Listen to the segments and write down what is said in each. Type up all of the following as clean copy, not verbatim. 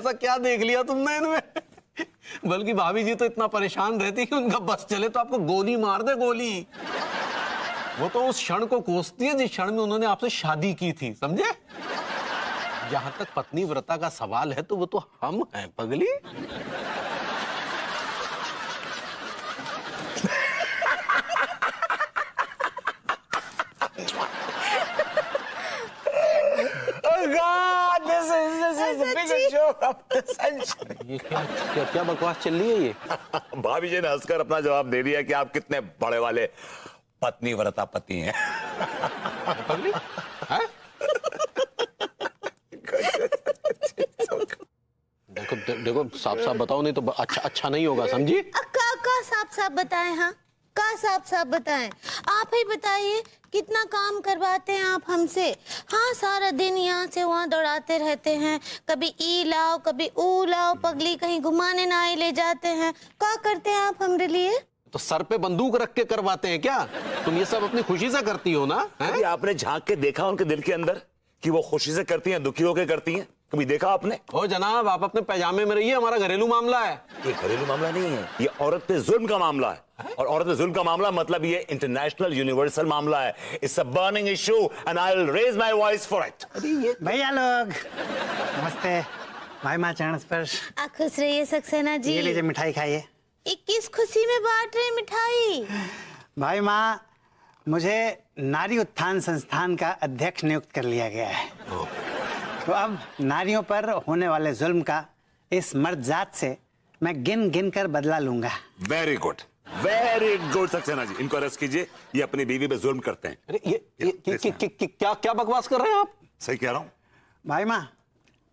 ऐसा क्या देख लिया तुमने इनमें? बल्कि भाभी जी तो इतना परेशान रहती कि उनका बस चले तो आपको गोली मार दे, गोली। वो तो उस क्षण को कोसती है जिस क्षण में उन्होंने आपसे शादी की थी, समझे? जहां तक पत्नी व्रता का सवाल है तो वो तो हम हैं पगली। ये क्या बकवास चल रही है ये? भाभी जी ने हंसकर अपना जवाब दे दिया कि आप कितने बड़े वाले पत्नी व्रता पति हैं। पगली हैं? देखो साफ साफ बताओ, नहीं तो अच्छा नहीं होगा, समझी? का साफ साफ बताएं? हाँ, का साफ साफ बताएं? आप ही बताइए, कितना काम करवाते हैं आप हमसे? हाँ, सारा दिन यहाँ से वहाँ दौड़ाते रहते हैं, कभी ई लाओ कभी ऊ लाओ, पगली कहीं घुमाने ना ही ले जाते हैं। क्या करते हैं आप हमारे लिए? तो सर पे बंदूक रख के करवाते हैं क्या? तुम ये सब अपनी खुशी से करती हो ना? है? आपने झांक के देखा उनके दिल के अंदर कि वो खुशी से करती हैं, दुखी होकर करती हैं? कभी देखा आपने? ओ जनाब, आप अपने पैजामे में रहिए, हमारा घरेलू मामला है। ये घरेलू मामला नहीं है, ये औरत पे जुल्म का मामला है। और औरत पे जुल्म का मामला मतलब ये इंटरनेशनल यूनिवर्सल मामला है। It's a burning issue and I will raise my voice for it. भैया लोग नमस्ते। भाई माँ चरण स्पर्श। खुश रहिए सक्सेना जी। ये लीजिए मिठाई खाइए। किस खुशी में बांट रहे मिठाई? भाई माँ, मुझे नारी उत्थान संस्थान का अध्यक्ष नियुक्त कर लिया गया है। तो अब नारियों पर होने वाले जुल्म का इस मर्द जात से मैं गिन गिन कर बदला लूंगा। वेरी गुड सक्सेना जी, इनको अरेस्ट कीजिए, ये अपनी बीवी पे जुल्म करते हैं। अरे ये क्या बकवास कर रहे हैं आप? सही कह रहा हूं भाई माँ,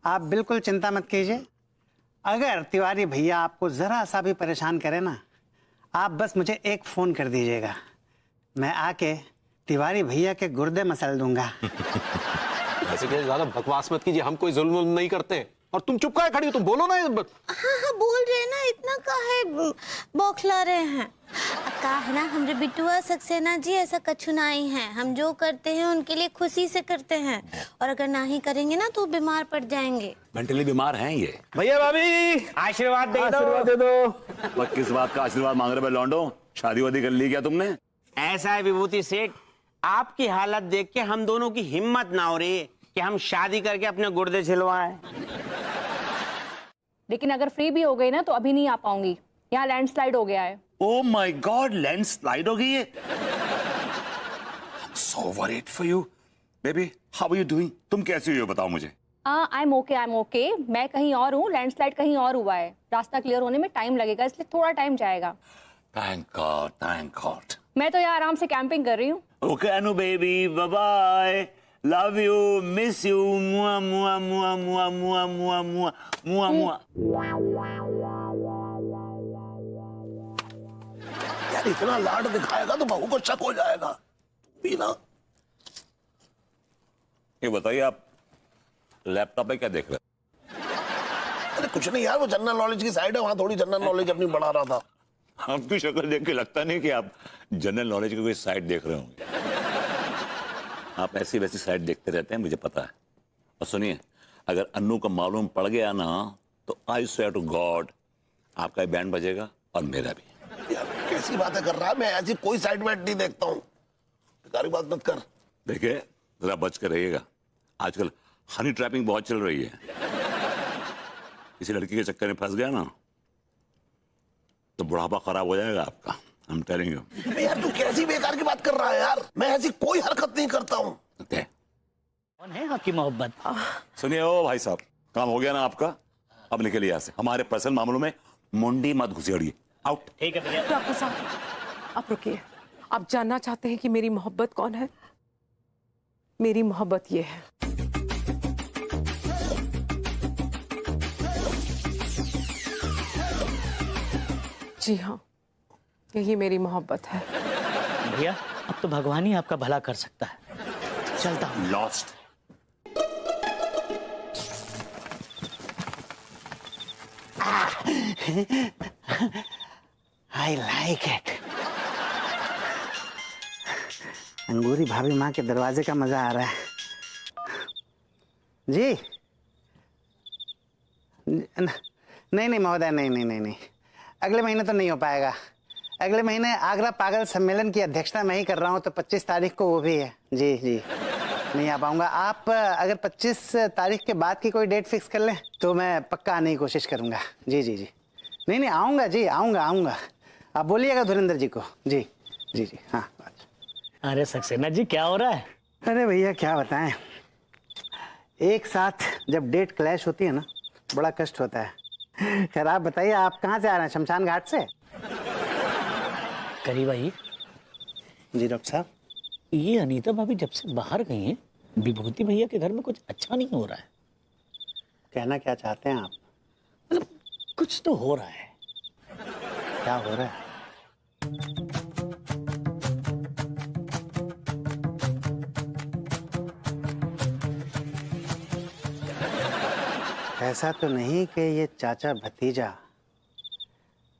आप बिल्कुल चिंता मत कीजिए। अगर तिवारी भैया आपको जरा सा भी परेशान करे ना, आप बस मुझे एक फोन कर दीजिएगा, मैं आके तिवारी भैया के गुर्दे मसल दूंगा। ऐसे क्या ज्यादा बकवास मत कीजिए, हम कोई जुल्म नहीं करते। और तुम चुप काहे खड़ी हो? तुम बोलो ना। हाँ, बोल रहे हैं ना, इतना काहे बौखला रहे हैं? का है ना, हमरे बिटुआ सक्सेना जी ऐसा कछु नहीं है। हम जो करते हैं उनके लिए खुशी से करते हैं, और अगर ना ही करेंगे ना तो बीमार पड़ जाएंगे। मेंटली बीमार हैं ये। भैया भाभी आशीर्वाद दे दो। बस किस बात का आशीर्वाद मांग रहे लौंडो? शादी वादी कर ली क्या तुमने? ऐसा है विभूति सेठ, आपकी हालत देख के हम दोनों की हिम्मत ना हो रही है कि हम शादी करके अपने गुर्दे छिलवाएं। लेकिन अगर फ्री भी हो गई ना तो अभी नहीं आ पाऊंगी, यहाँ लैंडस्लाइड हो गया है। ओह माय गॉड, लैंडस्लाइड हो गई है। So worried for you, baby. How are you doing? तुम कैसी हुई हो बताओ मुझे। I am okay. मैं कहीं और हूँ, लैंडस्लाइड कहीं और हुआ है। रास्ता क्लियर होने में टाइम लगेगा, इसलिए थोड़ा टाइम जाएगा। Thank God. मैं तो यहाँ आराम से कैंपिंग कर रही हूँ। Okay, Anu baby, bye bye. Love you, miss you. Mua mua mua mua mua mua mua mua mua. यार इतना लाड दिखाएगा तो बहू को शक हो जाएगा भी ना। ये बताइए, आप लैपटॉप पे क्या देख रहे हैं? अरे कुछ नहीं यार, वो जनरल नॉलेज की साइड है, वहां थोड़ी जनरल नॉलेज अपनी बढ़ा रहा था। आपकी शक्ल देख के लगता नहीं कि आप जनरल नॉलेज की कोई साइड देख रहे होंगे। आप ऐसी वैसी साइड देखते रहते हैं, मुझे पता है। और सुनिए, अगर अन्नू को मालूम पड़ गया ना तो आई स्वेयर टू गॉड आपका बैंड बजेगा और मेरा भी। यार कैसी बातें कर रहा है? मैं ऐसी कोई साइड बैट नहीं देखता हूँ, बेकारी बात मत कर। देखिए जरा बच कर रहिएगा, आजकल हनी ट्रैपिंग बहुत चल रही है। किसी लड़की के चक्कर में फंस गया ना तो बुढ़ापा खराब हो जाएगा आपका। I'm telling you। यार तू कैसी बेकार की बात कर रहा है यार? मैं ऐसी कोई हरकत नहीं करता हूँ। कौन है आपकी मोहब्बत? सुनिए ओ भाई साहब, काम हो गया ना आपका, अब निकलिए यहाँ से। हमारे पर्सनल मामलों में मुंडी मत घुसेड़िए। आउट। ठीक है भैया। डॉक्टर साहब आप रुकिए, आप जानना चाहते हैं कि मेरी मोहब्बत कौन है? मेरी मोहब्बत ये है। जी हाँ, यही मेरी मोहब्बत है। भैया अब तो भगवान ही आपका भला कर सकता है। चलता हूँ। Lost. I like it. Angoori भाभी माँ के दरवाजे का मजा आ रहा है। जी नहीं महोदय, नहीं, अगले महीने तो नहीं हो पाएगा। अगले महीने आगरा पागल सम्मेलन की अध्यक्षता मैं ही कर रहा हूँ, तो 25 तारीख को वो भी है। जी नहीं आ पाऊंगा। आप अगर 25 तारीख के बाद की कोई डेट फिक्स कर लें तो मैं पक्का आने की कोशिश करूंगा। जी नहीं आऊंगा जी, आऊंगा। आप बोलिएगा धुरेंद्र जी को। जी हाँ। अरे सक्सेना जी, क्या हो रहा है? अरे भैया क्या बताएं, एक साथ जब डेट क्लैश होती है ना, बड़ा कष्ट होता है। खैर आप बताइए, आप कहाँ से आ रहे हैं? शमशान घाट से? करीब आइए। जी डॉक्टर साहब। ये अनीता भाभी जब से बाहर गई हैं, विभूति भैया के घर में कुछ अच्छा नहीं हो रहा है। कहना क्या चाहते हैं आप? मतलब कुछ तो हो रहा है। क्या हो रहा है? ऐसा तो नहीं कि ये चाचा भतीजा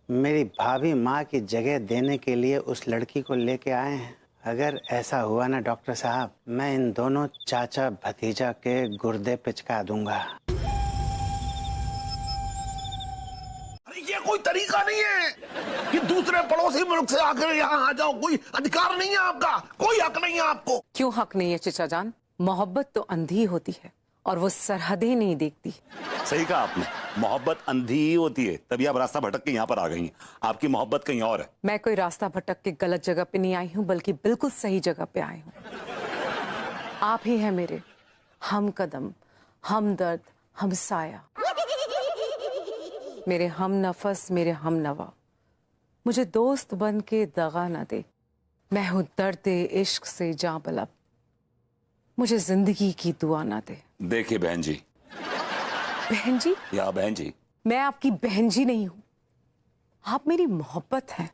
मेरी भाभी माँ की जगह देने के लिए उस लड़की को लेके आए हैं? अगर ऐसा हुआ ना डॉक्टर साहब, मैं इन दोनों चाचा भतीजा के गुर्दे पिचका दूंगा। अरे ये कोई तरीका नहीं है कि दूसरे पड़ोसी मुल्क से आकर यहाँ आ जाओ। कोई अधिकार नहीं है आपका, कोई हक नहीं है आपको। क्यों हक नहीं है चचा जान? मोहब्बत तो अंधी होती है और वो सरहदें नहीं देखती। सही कहा आपने, मोहब्बत अंधी ही होती है, तभी आप रास्ता भटक के यहाँ पर आ गई हैं। आपकी मोहब्बत कहीं और है। मैं कोई रास्ता भटक के गलत जगह पे नहीं आई हूँ, बल्कि बिल्कुल सही जगह पे आई हूँ। आप ही हैं मेरे हम कदम, हम दर्द, हम साया, मेरे हम नफस, मेरे हम नवा। मुझे दोस्त बन के दगा न दे, मैं हूँ दर्द इश्क से जां बलब, मुझे जिंदगी की दुआ ना दे। देखिए बहन जी। बहन जी? या बहन जी? मैं आपकी बहन जी नहीं हूं, आप मेरी मोहब्बत हैं।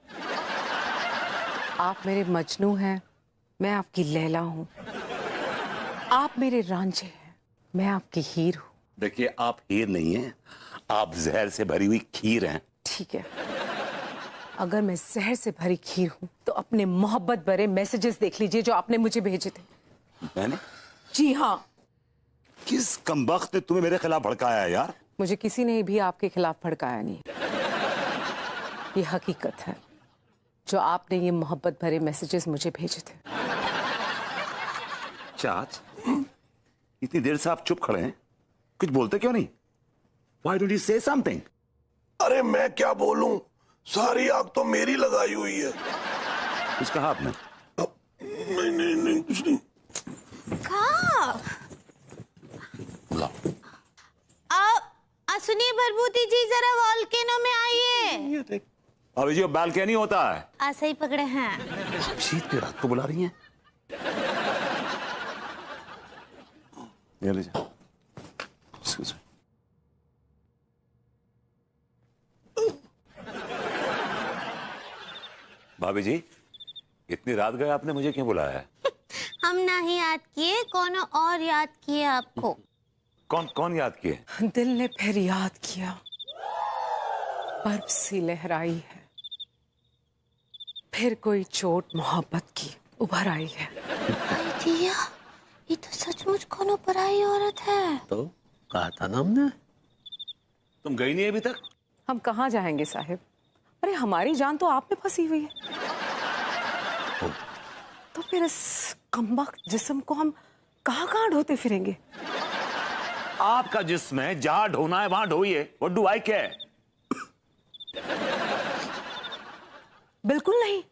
आप मेरे मजनू हैं, मैं आपकी लैला हूं। आप मेरे रांझे हैं, मैं आपकी हीर हूं। देखिए आप हीर नहीं हैं, आप जहर से भरी हुई खीर हैं। ठीक है, अगर मैं जहर से भरी खीर हूं तो अपने मोहब्बत भरे मैसेजेस देख लीजिए जो आपने मुझे भेजे थे। मैंने? जी हाँ। किस कमबख्त ने तुम्हें मेरे खिलाफ भड़काया है यार? मुझे किसी ने भी आपके खिलाफ भड़काया नहीं। ये हकीकत है, जो आपने ये मोहब्बत भरे मैसेजेस मुझे भेजे थे। चाच, इतनी देर से आप चुप खड़े हैं, कुछ बोलते क्यों नहीं? Why don't you say something? अरे मैं क्या बोलूं, सारी आग तो मेरी लगाई हुई है। कुछ कहा आपने? नहीं कुछ नहीं। सुनिए भरभूति जी, जरा वॉल्केनो में आइए। अभी जो बालकनी होता है, ऐसे ही पकड़े हैं। आप शीत की रात को बुला रही हैं? ये लीजिए। Excuse me. भाभी जी, इतनी रात गए आपने मुझे क्यों बुलाया है? हम ना ही याद किए, कौन और याद किए आपको। कौन याद किए? दिल ने फिर याद किया, बर्फ सी लहराई है, फिर कोई चोट मोहब्बत की उभर आई है। दिया, ये तो सचमुच कोनो पराई औरत है। तो कहा था ना हमने। तुम गई नहीं अभी तक? हम कहाँ जाएंगे साहिब? अरे हमारी जान तो आप में फंसी हुई है। तो फिर इस कमबख्त जिस्म को हम कहाँ ढोते फिरेंगे? आपका जिस्म है, जहां ढोना है वहां ढोइए। What do I care? बिल्कुल नहीं,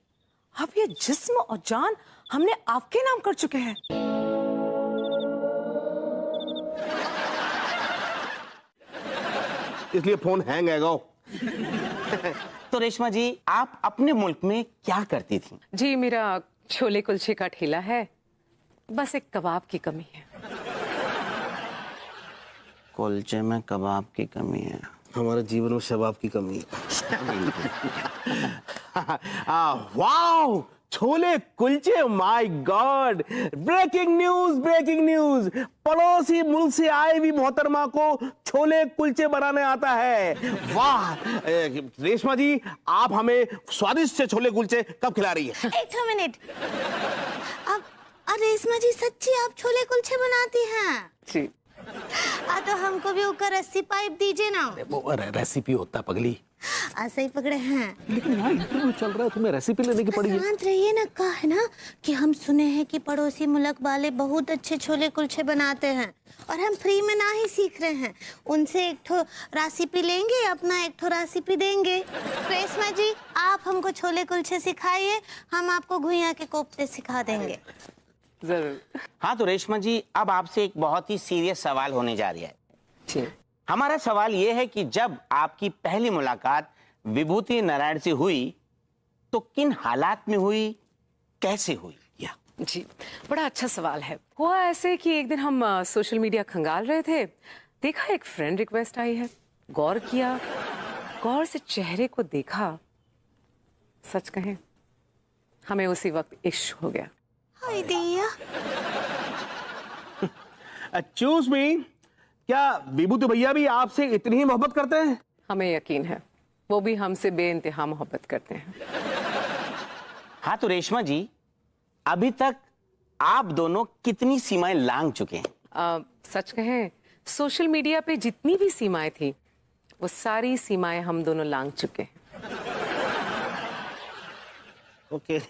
अब ये जिस्म और जान हमने आपके नाम कर चुके हैं। इसलिए फोन हैंग है गो। तो रेशमा जी, आप अपने मुल्क में क्या करती थी? जी मेरा छोले कुलचे का ठेला है, बस एक कबाब की कमी है। कुलचे में कबाब की कमी है। हमारे जीवन में शबाब की कमी है। Wow, chole kulche, my god. Breaking news, पड़ोसी मुल्क से आए भी मोहतरमा को छोले कुलचे बनाने आता है। वाह रेशमा जी, आप हमें स्वादिष्ट से छोले कुलचे कब खिला रही है? एक मिनट। अब रेशमा जी, सच्ची आप छोले कुलचे बनाती हैं? जी। तो हमको भी ऊपर रस्सी पाइप दीजिए ना। वो रेसिपी होता पगली। ऐसे ही पकड़े हैं। लेकिन यहाँ इंटरव्यू चल रहा है, तुम्हें रेसिपी लेने की पड़ी है। शांत रहिए ना। कहा है ना कि हम सुने हैं कि पड़ोसी मुल्क वाले बहुत अच्छे छोले कुलचे बनाते हैं और हम फ्री में ना ही सीख रहे हैं, उनसे एक ठो रेसिपी लेंगे, अपना एक ठो रेसिपी देंगे। रेशमा जी, आप हमको छोले कुलचे सिखाइए, हम आपको घुइयां के कोफ्ते सिखा देंगे। जरूर। हाँ तो रेशमा जी, अब आपसे एक बहुत ही सीरियस सवाल होने जा रहा है। जी। हमारा सवाल यह है कि जब आपकी पहली मुलाकात विभूति नारायण से हुई तो किन हालात में हुई, कैसे हुई? या जी, बड़ा अच्छा सवाल है। हुआ ऐसे कि एक दिन हम सोशल मीडिया खंगाल रहे थे, देखा एक फ्रेंड रिक्वेस्ट आई है, गौर किया, गौर से चेहरे को देखा, सच कहें हमें उसी वक्त इश्क हो गया। हाय दिया। एक्सक्यूज मी, क्या विभूति भैया भी आपसे इतनी ही मोहब्बत करते हैं? हमें यकीन है वो भी हमसे बेइंतहा मोहब्बत करते हैं। हाँ तो रेशमा जी, अभी तक आप दोनों कितनी सीमाएं लांघ चुके हैं? सच कहें सोशल मीडिया पे जितनी भी सीमाएं थी वो सारी सीमाएं हम दोनों लांघ चुके हैं। ओके।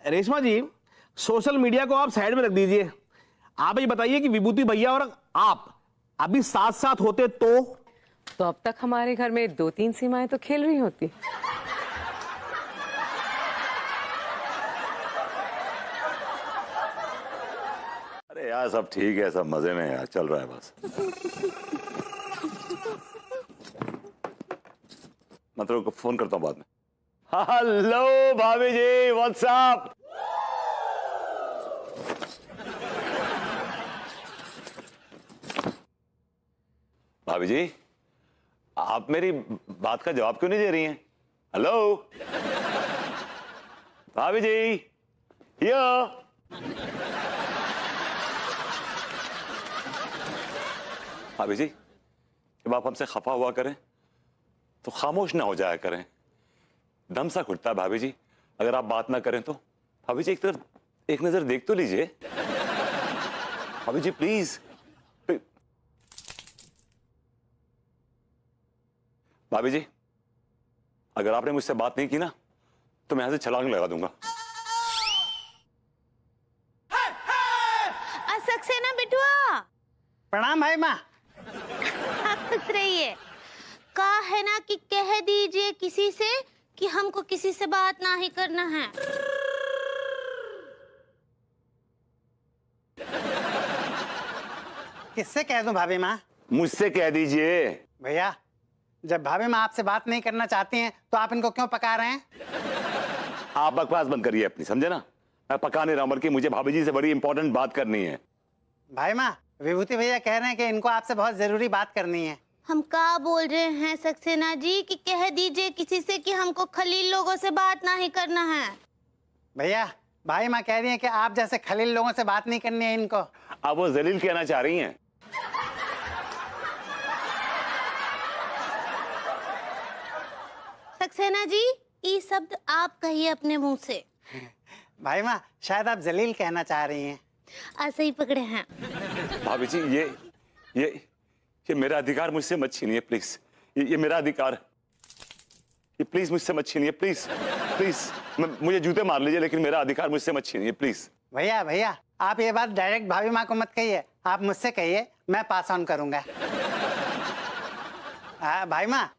रेशमा जी, सोशल मीडिया को आप साइड में रख दीजिए। आप ये बताइए कि विभूति भैया और आप अभी साथ साथ होते तो अब तक हमारे घर में 2-3 सीमाएं तो खेल रही होती। अरे यार सब ठीक है, सब मजे में यार, चल रहा है बस। मैं तेरे को फोन करता हूँ बाद में। हेलो भाभी जी, व्हाट्सअप। भाभी जी, आप मेरी बात का जवाब क्यों नहीं दे रही हैं? हेलो भाभी जी, हियर। भाभी जी, जब आप हमसे खफा हुआ करें तो खामोश ना हो जाया करें। दम सा घुटता है भाभी जी अगर आप बात ना करें तो। भाभी जी, एक नजर देख तो लीजिए। भाभी जी प्लीज। भाभी जी, अगर आपने मुझसे बात नहीं की ना तो मैं यहां से छलांग लगा दूंगा। सक्सेना बिटुआ। प्रणाम भाई माँ। खुश रहिए। कहा है ना कि कह दीजिए किसी से कि हमको किसी से बात ना ही करना है। किससे कह दूं भाभी माँ? मुझसे कह दीजिए। भैया, जब भाभी माँ आपसे बात नहीं करना चाहती हैं तो आप इनको क्यों पका रहे हैं? आप बकवास बंद करिए अपनी, समझे ना? मैं पका नहीं रहा हूं, बल्कि मुझे भाभी जी से बड़ी इंपॉर्टेंट बात करनी है। भाई माँ, विभूति भैया कह रहे हैं कि इनको आपसे बहुत जरूरी बात करनी है। हम क्या बोल रहे हैं सक्सेना जी कि कह दीजिए किसी से कि हमको खलील लोगों से बात ना ही करना है। भैया, भाई माँ कह रही है कि आप जैसे खलील लोगों से बात नहीं करनी है इनको। आप वो जलील कहना चाह रही हैं? सक्सेना जी, ये शब्द आप कहिए अपने मुंह से। भाई माँ, शायद आप जलील कहना चाह रही हैं। ऐसे ही पकड़े हैं। भाभी जी, ये मेरा अधिकार मुझसे मत छीनिए प्लीज। ये मेरा अधिकार, ये प्लीज मुझसे मत छीनिए प्लीज प्लीज। मुझे जूते मार लीजिए लेकिन मेरा अधिकार मुझसे मत छीनिए प्लीज। भैया, आप ये बात डायरेक्ट भाभी माँ को मत कहिए, आप मुझसे कहिए, मैं पास ऑन करूंगा। भाई माँ,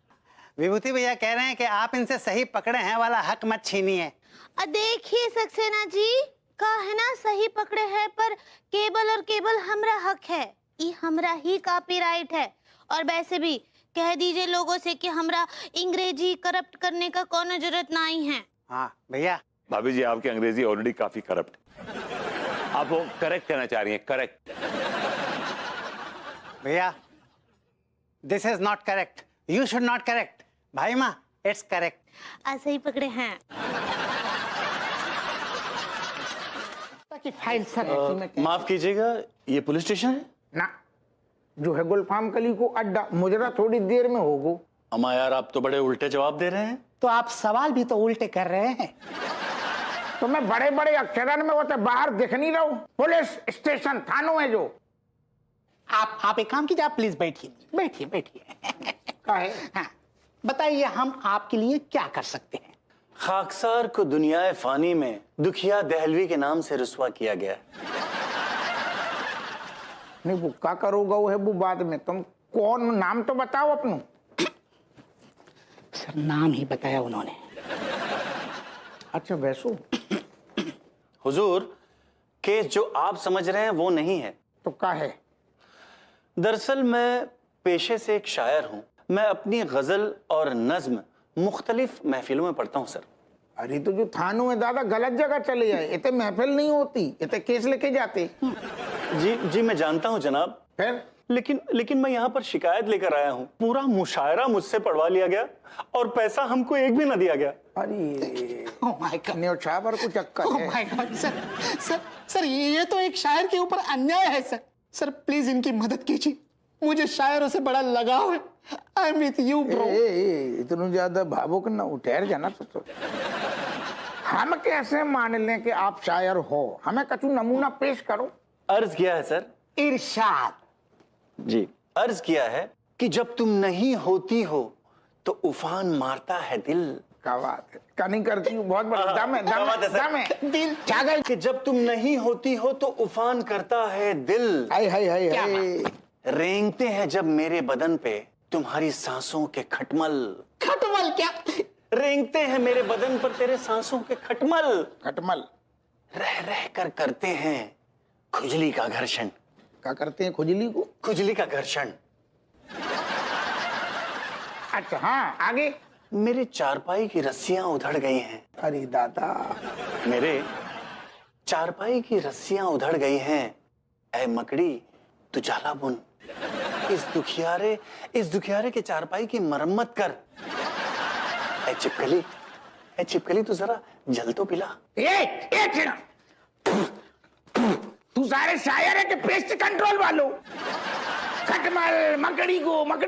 विभूति भैया कह रहे हैं कि आप इनसे सही पकड़े हैं वाला हक मत छीनिए। देखिए सक्सेना जी, कहा है ना सही पकड़े हैं, पर केवल और केवल हमरा हक है, ये हमरा ही कॉपीराइट है। और वैसे भी कह दीजिए लोगों से कि हमरा अंग्रेजी करप्ट करने का कोनो जरूरत नहीं है। हाँ भैया। भाभी जी, आपकी अंग्रेजी ऑलरेडी काफी करप्ट। आप वो करेक्ट कहना चाह रही हैं, करेक्ट। भैया, this is not correct, you should not correct. भाई माँ, इट्स करेक्ट। ऐसे ही पकड़े हैं। की फाइल सर माफ कीजिएगा, ये पुलिस स्टेशन है ना, जो है गुलफाम कली को अड्डा, मुजरा थोड़ी देर में होगो। अम्मा यार, आप तो बड़े उल्टे जवाब दे रहे हैं। तो आप सवाल भी तो उल्टे कर रहे हैं। तो मैं बड़े बड़े अक्षरन में वो तो बाहर दिख नहीं रहा हूं। पुलिस स्टेशन थानों में जो आप एक काम कीजिए, आप प्लीज बैठिए बैठिए बैठिए। हाँ, बताइए हम आपके लिए क्या कर सकते हैं। खाकसार को दुनियाए फानी में दुखिया दहलवी के नाम से रुस्वा किया गया है। नहीं वो क्या करोगा वो है वो बाद में, तुम कौन नाम तो बताओ अपनों। सर नाम ही बताया उन्होंने। अच्छा वैसो हुजूर, केस जो आप समझ रहे हैं वो नहीं है। तो क्या है? दरअसल मैं पेशे से एक शायर हूं। मैं अपनी गजल और नज्म मुख्तलिफ महफिलों में पढ़ता हूं सर। अरे तो जो थानों में दादा गलत जगह चले जाए, इतने महफिल नहीं होती, इतने केस लेके जाते। जी मैं जानता हूं जनाब। फिर लेकिन मैं यहाँ पर शिकायत लेकर आया हूँ। पूरा मुशायरा मुझसे पढ़वा लिया गया और पैसा हमको एक भी न दिया गया। अरे ओह माय गॉड, न्योछावर को चक्कर ओह है। माय गॉड सर, सर ये तो एक शायर के ऊपर अन्याय है सर। सर प्लीज इनकी मदद कीजिए, मुझे शायरों से बड़ा लगाव है। I am with you bro. इतनी ज्यादा भावुक न हो, ठहर जाना। तो हम कैसे मान लें कि आप शायर हो? हमें कछु नमूना पेश करो। अर्ज किया है सर। इरशाद। जी अर्ज किया है कि जब तुम नहीं होती हो तो उफान मारता है दिल। क्या बात है, कहानी करती हूँ बहुत बड़ा। दम है, दम है, दम है। दिल छागल कि जब तुम नहीं होती हो तो उफान करता है दिल। हाय हाय हाय क्या हाय। रेंगते हैं जब मेरे बदन पे तुम्हारी सांसों के खटमल। खटमल क्या? रेंगते हैं मेरे बदन पर तेरे सांसों के खटमल। खटमल रह रह कर करते हैं खुजली का घर्षण। क्या करते हैं खुजली को? खुजली का घर्षण। अच्छा हाँ आगे। मेरे चारपाई की रस्सियां उधड़ गई हैं। अरे दादा, मेरे चारपाई की रस्सियां उधड़ गई हैं। ऐ मकड़ी तू जाला बुन। इस दुखियारे के चारपाई की मरम्मत कर। ऐ चिपकली तू जरा जल तो पिला। तू सारे शायर है कि पेस्ट कंट्रोल वालों? खटमल, मकड़ी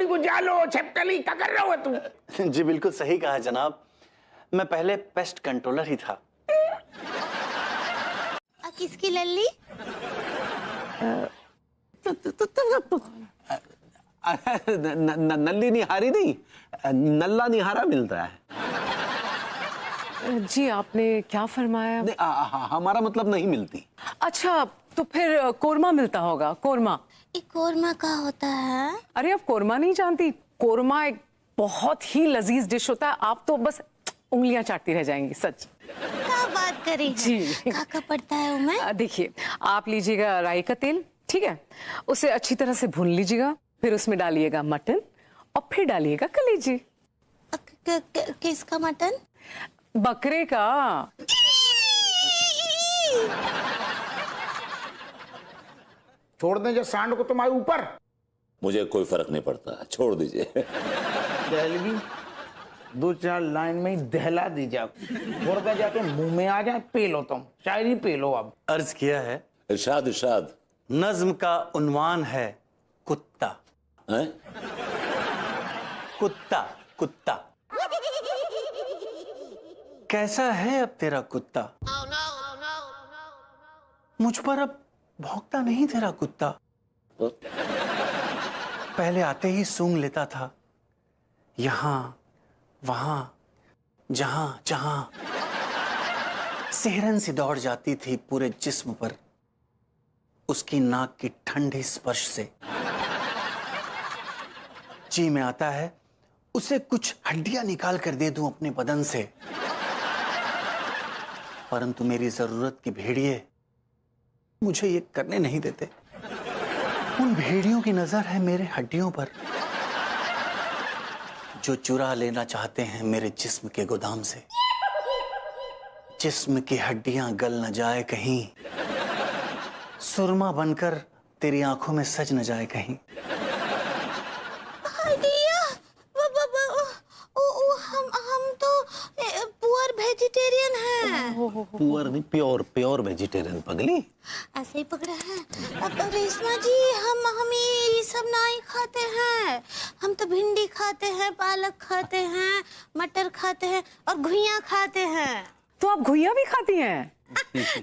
को जालो, छिपकली, क्या कर रहा हो तू? जी बिल्कुल सही कहा जनाब, मैं पहले पेस्ट कंट्रोलर ही था। किसकी लल्ली? नल्ली निहारी नहीं, नल्ला निहारा मिलता है। जी आपने क्या फरमाया? नहीं, हमारा मतलब नहीं मिलती। अच्छा तो फिर कोरमा मिलता होगा। कोरमा? ये कोरमा का होता है? अरे आप कोरमा नहीं जानती? कोरमा एक बहुत ही लजीज डिश होता है। आप तो बस उंगलियां चाटती रह जाएंगी। सच। क्या बात करी है? जी। क्या पड़ता है उमें? देखिए आप लीजिएगा राई का तेल, ठीक है, उसे अच्छी तरह से भून लीजिएगा। फिर उसमें डालिएगा मटन और फिर डालिएगा कलेजी। किसका मटन? बकरे का। छोड़ दें जो सांड को तुम्हारे ऊपर। मुझे कोई फर्क नहीं पड़ता, छोड़ दीजिए। दहलवी 2-4 लाइन में ही दहला दी जाओ, छोड़ दे जाके मुंह में आ जाए। पी लो तुम शायरी, पी लो। अब अर्ज किया है। इरशाद इरशाद। नज्म का उन्वान है कुत्ता। हैं? कुत्ता। कैसा है अब तेरा कुत्ता? मुझ पर अब भौंकता नहीं तेरा कुत्ता। पहले आते ही सूंघ लेता था, यहां वहां जहां जहां। सिहरन सी दौड़ जाती थी पूरे जिस्म पर उसकी नाक की ठंडी स्पर्श से। जी में आता है उसे कुछ हड्डियां निकाल कर दे दूं अपने बदन से, परंतु मेरी जरूरत की भेड़िए मुझे ये करने नहीं देते। उन भेड़ियों की नजर है मेरे हड्डियों पर, जो चुरा लेना चाहते हैं मेरे जिस्म के गोदाम से। जिस्म की हड्डियां गल न जाए कहीं, सुरमा बनकर तेरी आंखों में सज न जाए कहीं। हम तो पुअर वेजिटेरियन हैं। पुअर नहीं, प्योर वेजिटेरियन पगली। ऐसे ही पकड़ा है। अब रेशमा जी हम ये सब नहीं खाते हैं। हम तो भिंडी खाते हैं, पालक खाते हैं, मटर खाते हैं और घुइयां खाते हैं। तो आप घुइयां भी खाती हैं?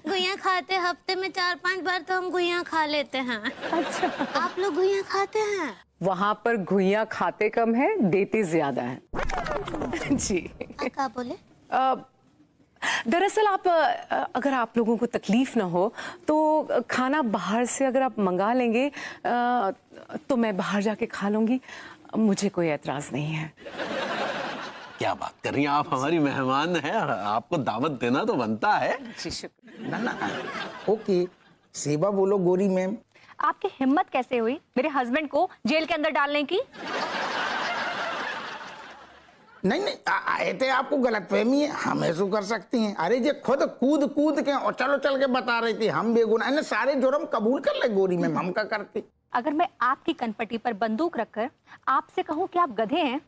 गुइयां खाते हफ्ते में 4-5 बार तो हम गुइयां खा लेते हैं। अच्छा, आप लोग गुइयां खाते हैं? वहां पर घुइयां खाते कम है, देते ज्यादा है। जी। क्या बोले? दरअसल आप अगर आप लोगों को तकलीफ ना हो तो खाना बाहर से अगर आप मंगा लेंगे तो मैं बाहर जाके खा लूंगी, मुझे कोई एतराज नहीं है। क्या बात कर रही हैं आप, हमारी मेहमान हैं, आपको दावत देना तो बनता है। जी शुक्रिया। ना ना ओके, सेवा बोलो गोरी मैम। आपकी हिम्मत कैसे हुई मेरे हस्बैंड को जेल के अंदर डालने की? नहीं नहीं ऐसे आपको गलतफहमी है, हम ऐसा कर सकती हैं। अरे ये खुद कूद कूद के और चलो चल के बता रही थी हम बेगुनाह, इन्हें सारे जुर्म कबूल कर ले गोरी मैम, हम क्या करते। अगर मैं आपकी कनपट्टी पर बंदूक रखकर आपसे कहूं कि आप गधे हैं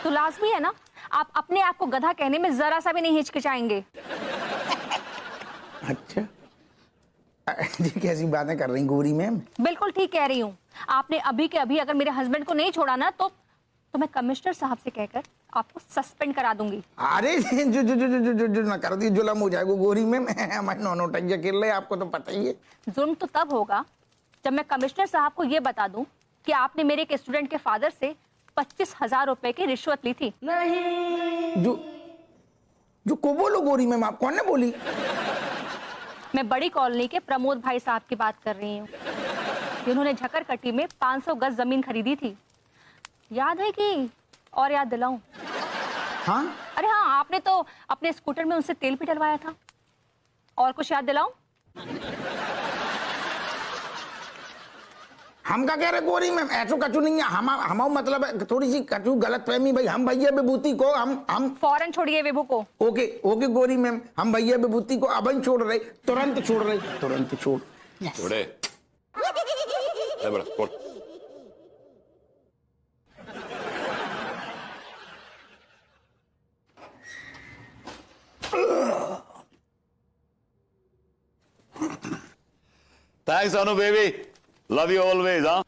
तो लाजमी है ना आप अपने आप को गधा कहने में जरा सा भी नहीं हिचकिचाएंगे। अच्छा ये कैसी बातें कर रही गोरी मैम? बिल्कुल ठीक कह रही हूँ। आपने अभी के अभी अगर मेरे हस्बैंड को नहीं छोड़ा ना तो मैं कमिश्नर साहब से कहकर आपको सस्पेंड करा दूंगी। अरे जो ना कर दी जुल्म हो जाएगा गोरी मैम, हमारे नौनोटंकिया खेल रहे, आपको तो पता ही है। जुल्म तो तब होगा जब मैं कमिश्नर साहब को ये बता दूं कि आपने मेरे एक स्टूडेंट के फादर से 25,000 रुपए की रिश्वत ली थी। नहीं जो को बोलो गोरी मैम, आप कौन ने बोली? मैं बड़ी कॉलोनी के प्रमोद भाई साहब की बात कर रही हूँ, जिन्होंने झकरकट्टी में 500 गज जमीन खरीदी थी। याद है कि और याद दिलाऊं? हाँ? अरे हाँ, आपने तो अपने स्कूटर में उनसे तेल भी डलवाया था। और कुछ याद दिलाऊं? हम क्या कह रहे गोरी मैम, ऐसा कचू नहीं है, हम मतलब थोड़ी सी कचू गलत फहमी भाई। हम भैया विभूति को हम फौरन छोड़िए विभू को। ओके ओके गोरी मैम, हम भैया विभूति को अब ही छोड़ रहे, तुरंत छोड़ रहे, तुरंत छोड़। छोड़े बड़ा छोड़। Thanks, Anu baby. Love you always, huh?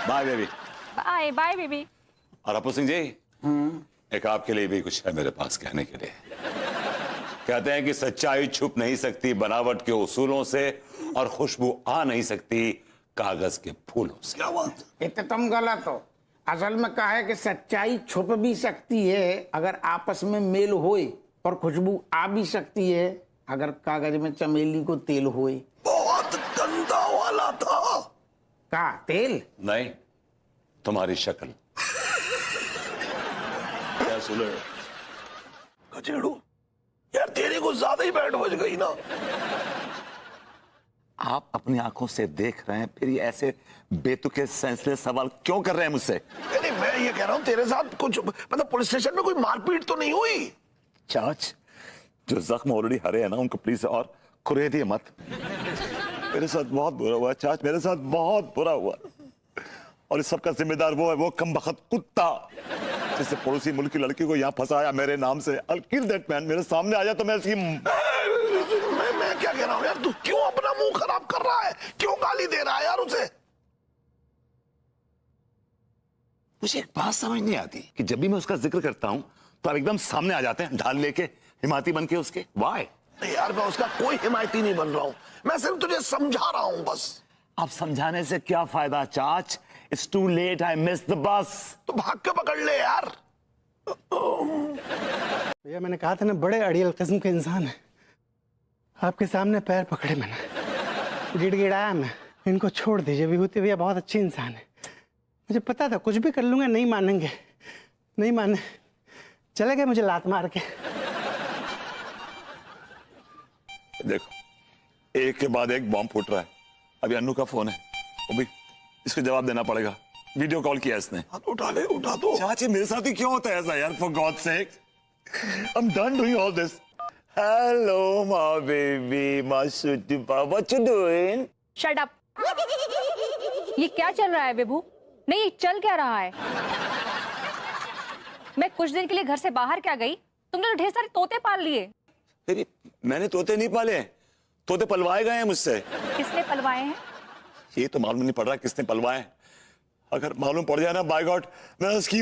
Bye, baby. Bye bye baby. और अपू सिंह जी, एक आपके लिए भी कुछ है मेरे पास कहने के लिए। कहते हैं कि सच्चाई छुप नहीं सकती बनावट के उसूलों से, और खुशबू आ नहीं सकती कागज के फूलों से। क्या बात? इतना तुम गलत हो। असल में कहा है कि सच्चाई छुप भी सकती है अगर आपस में मेल होए, और खुशबू आ भी सकती है अगर कागज में चमेली को तेल होए। बहुत गंदा वाला था। का तेल? नहीं, तुम्हारी शक्ल। क्या सुने कचेड़ू, यार तेरे को ज्यादा ही बैठ बज गई ना। आप अपनी आंखों से देख रहे हैं, फिर ये ऐसे बेतुके सेंसलेस सवाल क्यों कर रहे हैं मुझसे? नहीं, मैं ये कह रहा हूँ तेरे साथ कुछ मतलब पुलिस स्टेशन में कोई मारपीट तो नहीं हुई? चाच, जो जख्म ऑलरेडी हरे हैं ना, उनको प्लीज और कुरेदिए मत। मेरे साथ बहुत बुरा हुआ चाच, मेरे साथ बहुत बुरा हुआ, और इस सबका जिम्मेदार वो है, वो कमबख्त कुत्ता जिससे पड़ोसी मुल्क की लड़की को यहाँ फंसाया मेरे नाम से। I'll kill that man। मेरे सामने आ जाए तो मैं इसकी मैं क्या कह रहा हूँ यार, तू क्यों अपना मुंह खराब कर रहा है, क्यों गाली दे रहा है यार उसे? मुझे एक बात समझ नहीं आती कि जब भी मैं उसका जिक्र करता हूं तो आप एकदम सामने आ जाते हैं ढाल लेके, हिमायती बन के उसके। वाई? नहीं यार, मैं उसका कोई हिमायती नहीं बन रहा हूं, मैं सिर्फ तुझे समझा रहा हूं बस। आप समझाने से क्या फायदा चाच? It's too late, I missed the bus। तो भाग के पकड़ ले यार। भैया मैंने कहा था ना, बड़े अड़ियल किस्म के इंसान है। आपके सामने पैर पकड़े मैंने, गिड़गिड़ाया मैं। इनको छोड़ दीजिए, विभूति भैया बहुत अच्छे इंसान है। मुझे पता था कुछ भी कर लूंगा, नहीं मानेंगे, नहीं माने, चले गए मुझे लात मार के। देखो, एक के बाद एक बॉम्ब फूट रहा है। अभी अन्नू का फोन है, वो भी इसको जवाब देना पड़ेगा। वीडियो कॉल किया इसने। उठा ले, उठा दो। चाची मेरे साथ ही क्यों होता है ऐसा यार? For God sake, I'm done doing all this। Hello my baby, my sweetie pie, what you doing? Shut up। ये क्या चल रहा है बेबू? नहीं, चल क्या रहा है? मैं कुछ दिन के लिए घर से बाहर क्या गई, तुमने तो ढेर सारे तोते पाल लिए। मैंने तोते नहीं पाले, तोते पलवाए गए हैं मुझसे। किसने पलवाए हैं? ये तो मालूम नहीं पड़ रहा किसने पलवाए। अगर मालूम पड़ जाए ना बाय गॉड मैं उसकी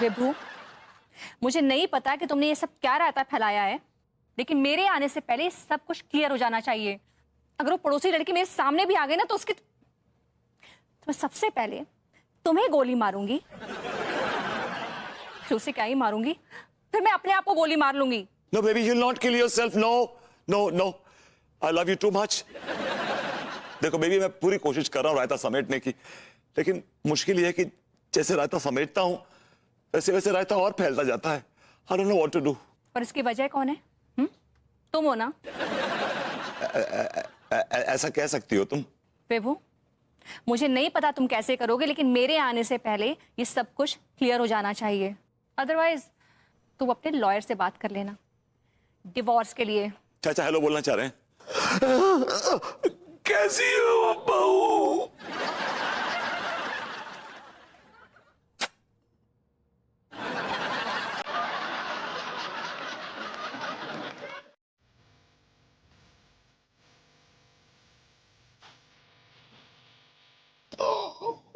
विभू, मुझे नहीं पता कि तुमने ये सब क्या रायता फैलाया है, लेकिन मेरे आने से पहले सब कुछ क्लियर हो जाना चाहिए। अगर वो पड़ोसी लड़की मेरे सामने भी आ गई ना तो मैं सबसे पहले तुम्हें गोली मारूंगी, फिर उसे क्या ही मारूंगी, फिर मैं अपने आप को गोली मार लूंगी। No baby, you not kill yourself. No no no, I love you too much. देखो बेबी, मैं पूरी कोशिश कर रहा हूँ रायता समेटने की, लेकिन मुश्किल ये है कि जैसे रायता समेटता हूँ वैसे वैसे रायता और फैलता जाता है। I don't know what to do. और इसकी वजह कौन है? तुम हो ना? ऐसा कह सकती हो तुम। विभू, मुझे नहीं पता तुम कैसे करोगे, लेकिन मेरे आने से पहले ये सब कुछ क्लियर हो जाना चाहिए। अदरवाइज तुम अपने लॉयर से बात कर लेना डिवोर्स के लिए। चाचा हेलो बोलना चाह रहे हैं। कैसी हो बहू?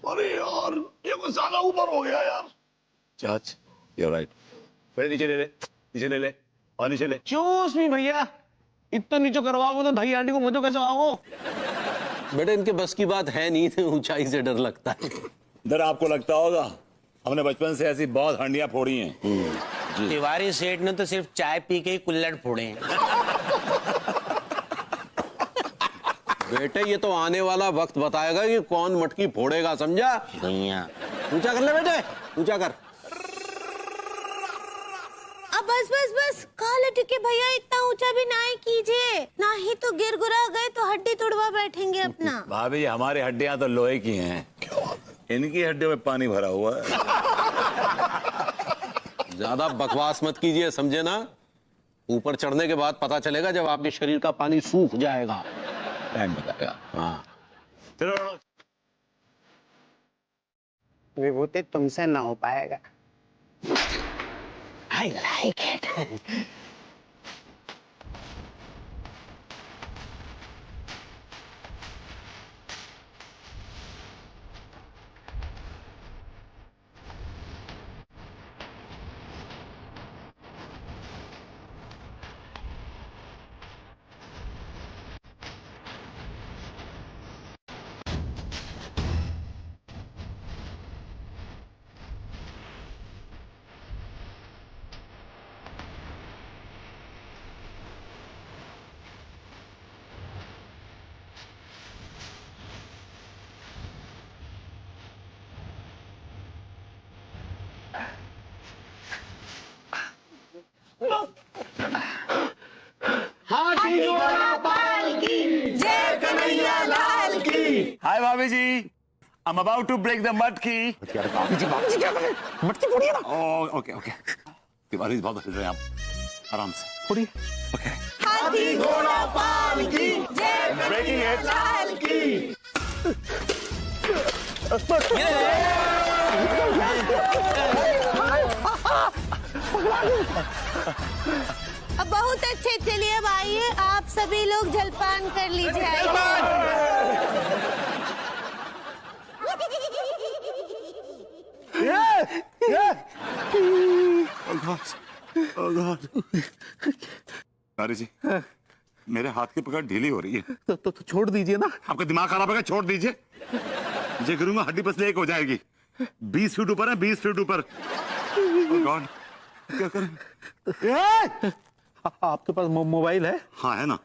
अरे यार ये कुछ ज्यादा ऊपर हो गया यार। चाच यू राइट। फिर नीचे ले ले, नीचे ले ले और नीचे ले। चूस मी भैया, इतना नीचे करवाओगे तो दही आंटी को मुझे कैसे आओ? बेटे इनके बस की बात है नहीं, ऊंचाई से डर लगता है। डर आपको लगता होगा, हमने बचपन से ऐसी बहुत हांडियां फोड़ी हैं। तिवारी सेठ ने तो सिर्फ चाय पी के ही कुल्हड़ फोड़े हैं। बेटे ये तो आने वाला वक्त बताएगा कि कौन मटकी फोड़ेगा, समझा? भैया ऊंचा कर ले बेटे, ऊंचा कर। अब बस बस बस, काले टिके भैया इतना ऊंचा भी ना ही कीजिए, ना ही तो गिरगुरा गए तो हड्डी तोड़वा बैठेंगे अपना। भाभी जी हमारी हड्डियां तो लोहे की हैं, इनकी हड्डियों में पानी भरा हुआ है। ज्यादा बकवास मत कीजिए, समझे ना? ऊपर चढ़ने के बाद पता चलेगा जब आपके शरीर का पानी सूख जाएगा। टाइम बताएगा। हाँ चलो विभूति तुमसे ना हो पाएगा। I like it. हाय भाभी जी, I'm about to break the मटकी। भाभी जी क्या कर रहे हैं? मटकी फोड़िए ना। Okay okay. तिवारी बहुत हंस रहे हैं आप, आराम से फोड़िए। ओके। हाथी घोड़ा पाल की जय ब्रेकिंग इट। लाल की। अब बहुत अच्छे, चलिए अब आइए आप सभी लोग जलपान कर लीजिए। तिवारी जी मेरे हाथ की पकड़ ढीली हो रही है। तो छोड़ दीजिए ना। आपका दिमाग खराब है, छोड़ दीजिए। ये करूंगा हड्डी पसली एक हो जाएगी। 20 फीट ऊपर है, 20 फीट ऊपर। गॉड क्या करें? आपके पास मोबाइल है? हाँ है ना।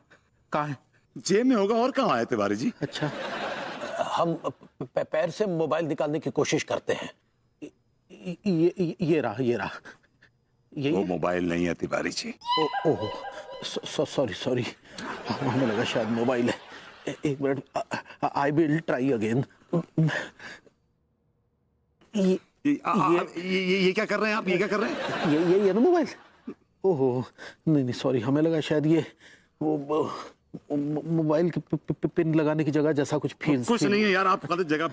कहाँ है? जेब में होगा, और कहाँ है तिवारी जी? अच्छा हम पैर से मोबाइल निकालने की कोशिश करते हैं। ये रहा वो मोबाइल नहीं है तिवारी जी। ओह सॉरी हमें लगा शायद मोबाइल है। एक minute, I will try again. ये क्या कर रहे हैं आप? ये क्या कर रहे हैं? ये ना मोबाइल। ओहो नहीं सॉरी, हमें लगा शायद ये वो मोबाइल की पिन लगाने की जगह जैसा कुछ फील। कुछ नहीं है यार, आप गलत जगह